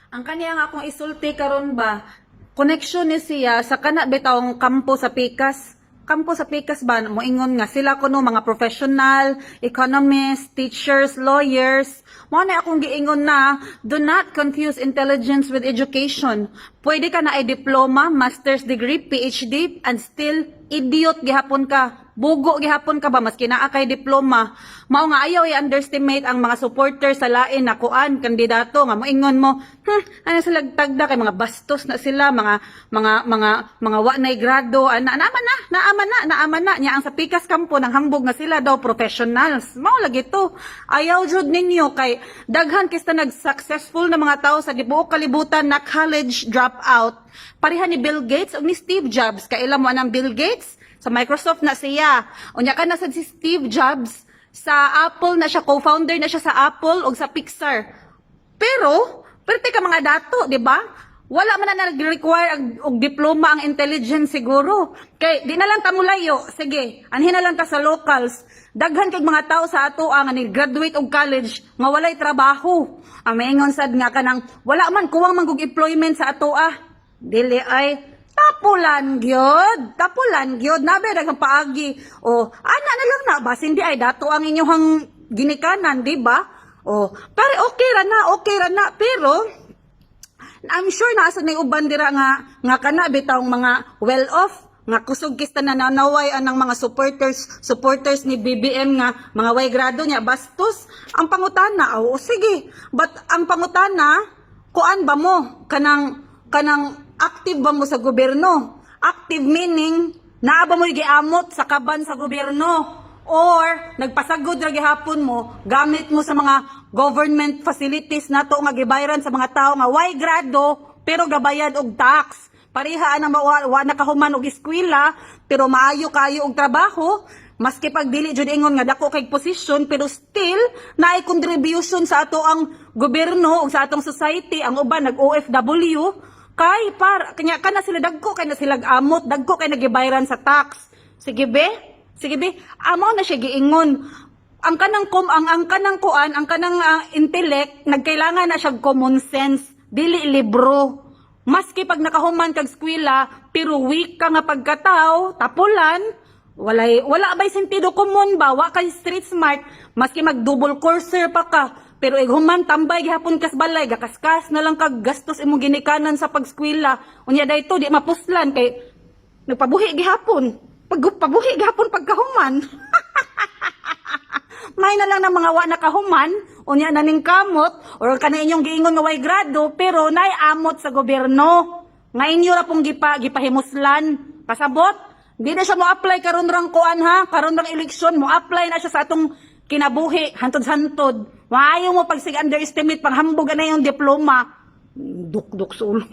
Ang kaniya nga akong isulti karon ba, connection ni siya sa kana bitawng kampo sa Pikas. Kampo sa Pikas ba, moingon nga sila kuno mga professional, economists, teachers, lawyers. Mo na akong giingon na, do not confuse intelligence with education. Pwede ka na ay diploma, master's degree, PhD, and still idiot gihapon ka. Bugo gihapon ka ba maski naa kay diploma. Mao nga ayaw i-underestimate ang mga supporters sa lain na kuan kandidato nga moingon mo, ano sila tagda kay mga bastos na sila, mga wa nay grado, naaman na nya ang sa Pikas kampo nang hambog nga sila daw professionals. Mao lagi to. Ayaw jud ninyo kay daghan kista nag-successful na mga tao sa tibuok kalibutan na college dropout. Pareha ni Bill Gates ug ni Steve Jobs. Kailan mo anang Bill Gates? Sa Microsoft na siya. Unya ka na sa si Steve Jobs, sa Apple na siya, co-founder na siya sa Apple o sa Pixar. Pero ka mga dato, di ba? Wala man na nag-require og diploma ang intelligence siguro. Kay di na lang ta mulayo. Sige, anhin na lang ta sa locals. Daghan kay mga tao sa ato ang ni-graduate og college nga walay trabaho. Ang maingon sad nga kanang wala man kuwang manggug employment sa ato Dili ay tapulan gyud nabe daghang paagi ana na lang na basin di ay dato ang inyong ginikanan di ba pero okay ra na pero I'm sure na asa nay uban dira nga kana bitawng mga well off nga kusog kista na nanaway anang mga supporters ni BBM nga mga way grado niya bastos ang pangutana sige but ang pangutana kuan ba mo kanang active ba mo sa gobyerno? Active meaning, naa ba mo giamot sa kaban sa gobyerno? Or, nagpasagod ra gihapon mo, gamit mo sa mga government facilities nato nga gibayaran sa mga tao nga way grado, pero gabayad og tax. Pareha na wa nakahuman og eskwela, pero maayo kayo og trabaho, maski pag dili jud ingon nga dako kay posisyon, pero still naay contribution sa ato ang gobyerno ug sa atong society, ang uban nag-OFW, kay kanya kana sila dagko kay na sila amot dagko kay nagibayaran sa tax sige be amo na siya giingon ang kanang intellect nagkailangan na siya common sense dili libro maski pag nakahuman kag eskwela pero weak ka nga pagkatao tapulan wala bay sentido common ba wa kay street smart maski mag double courser pa ka pero human tambay gihapon kas balay gakaskas na lang kag gastos imong ginikanan sa pagskwela unya dayto di mapuslan kay nagpabuhi gihapon pagkahuman may na lang ng mga wa nakahuman unya naning kamot or kana inyong giingon nga way grado pero nay amot sa gobyerno nga inyo ra pong gipahimuslan pasabot di na siya mo apply karon rang kuan karon rang eleksyon mo apply na siya sa atong kinabuhi, hantod-hantod. Maayo mo pag sig-underestimate, panghambog na yung diploma. Duk-duk sa ulo.